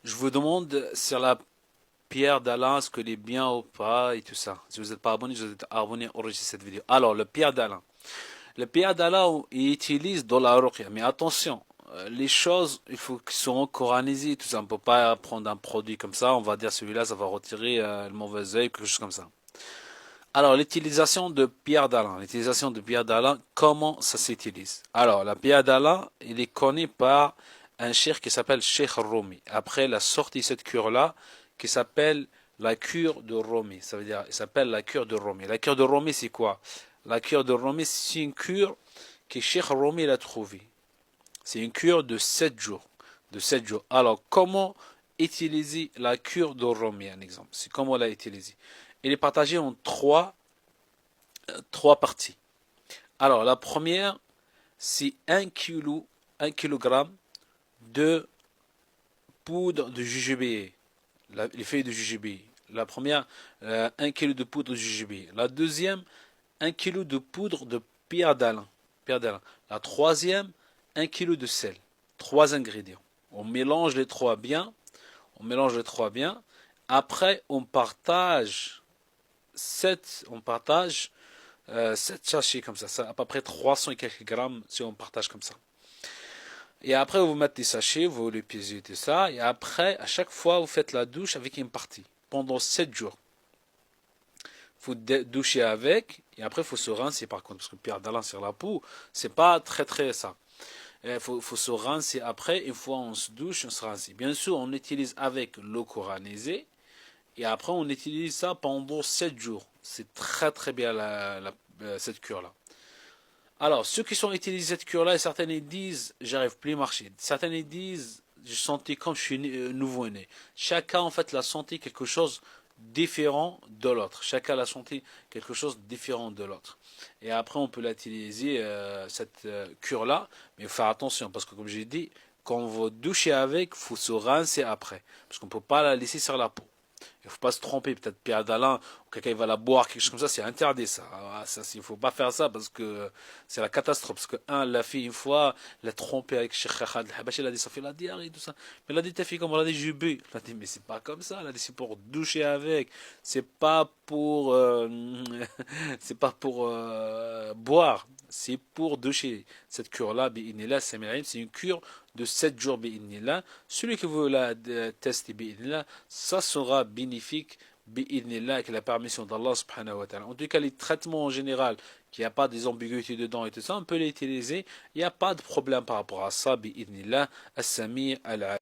Je vous demande sur la pierre d'Alain, est-ce qu'elle est bien ou pas et tout ça. Si vous n'êtes pas abonné, je vous êtes abonné, enregistrez cette vidéo. Alors, le pierre d'Alain. Le pierre d'Alain, il utilise dans la ruqya. Mais attention, les choses, il faut qu'ils soient coranisées, tout ça. On ne peut pas prendre un produit comme ça, on va dire celui-là, ça va retirer le mauvais œil, quelque chose comme ça. Alors, l'utilisation de pierre d'Alain. L'utilisation de pierre d'Alain, comment ça s'utilise? Alors, la pierre d'Alain, il est connu par un cheikh qui s'appelle Cheikh Rumi. Après, il a sorti cette cure-là qui s'appelle la cure de Rumi. Ça veut dire, il s'appelle la cure de Rumi. La cure de Rumi, c'est quoi? La cure de Rumi, c'est une cure que Cheikh Rumi l'a trouvée. C'est une cure de 7 jours. De 7 jours. Alors, comment utiliser la cure de Rumi, un exemple? C'est comment la utiliser? Il est partagé en trois parties. Alors, la première, c'est 1 kg de poudre de jujube, les feuilles de jujube. La première, 1 kg de poudre de jujube. La deuxième, 1 kg de poudre de pierre d'Alain. La troisième, 1 kg de sel. Trois ingrédients. On mélange les trois bien. Après, on partage 7 sachets comme ça. C'est à peu près 300 et quelques grammes si on partage comme ça. Et après, vous mettez des sachets, vous les pesez tout ça. Et après, à chaque fois, vous faites la douche avec une partie. Pendant 7 jours. Vous douchez avec. Et après, il faut se rincer par contre. Parce que pierre d'Alain sur la peau, c'est pas très ça. Il faut se rincer après. Une fois on se douche, on se rince. Bien sûr, on utilise avec l'eau coranisée. Et après, on utilise ça pendant 7 jours. C'est très bien cette cure-là. Alors, ceux qui sont utilisés cette cure-là, certains ils disent, j'arrive plus à marcher. Certains ils disent, je sentais comme je suis nouveau-né. Chacun, en fait, l'a senti quelque chose différent de l'autre. Chacun l'a senti quelque chose différent de l'autre. Et après, on peut l'utiliser, cette cure-là. Mais il faut faire attention, parce que comme j'ai dit, quand on va doucher avec, il faut se rincer après. Parce qu'on ne peut pas la laisser sur la peau. Il ne faut pas se tromper, peut-être Pierre d'Alain, ou quelqu'un va la boire, quelque chose comme ça, c'est interdit ça. Il ne faut pas faire ça parce que c'est la catastrophe. Parce que, l'a fille, une fois, l'a trompé avec Cheikh Khaled Habachi, il a dit ça fait la diarrhée, tout ça. Mais il a dit ta fille, comment elle a dit j'ai bu. Il a dit mais c'est pas comme ça, il a dit c'est pour doucher avec, c'est pas pour, c'est pas pour boire, c'est pour doucher. Cette cure-là, c'est une cure de 7 jours, celui qui veut la tester, ça sera bénéfique avec la permission d'Allah subhanahu wa ta'ala. En tout cas, les traitements en général, qu'il n'y a pas des ambiguïtés dedans et tout ça, on peut les utiliser. Il n'y a pas de problème par rapport à ça, bi'idnillah, as-sami' al